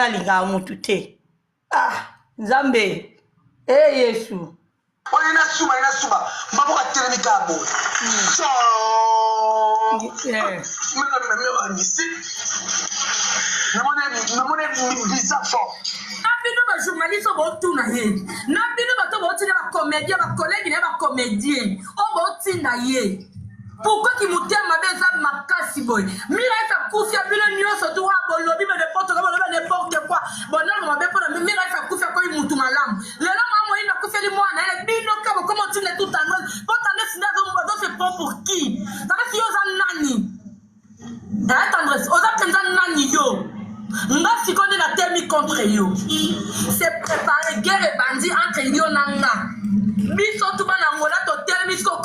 alinga mutu te. Nzambe. Yesu. Ina suma mabo ka telemika bo. So namone bizarre fort. Napino ba journaliste bo tuna ye. Napino ba to bo tina ba comédien ba collègue ne ba comédien. O bo tina ye. Pourquoi qui moutait ma belle makasi boy? Mira sa kufia bile nyoso tu wa bolobi be n'importe quoi n'importe quoi. Bon non ma belle pour mira sa kufia ko mutu malam. Le la maman ina kufia li mwana ele bino kama comment tu le tout en mode. Pourtant ne sina ko mo se prend pour qui? Ça va si oza nani. Attends, oza penza nani yo. Nga sikonde na temi contre yo. C'est préparé guerre et bandit entre yo na nga. Biso tu bana ngona to telemi ko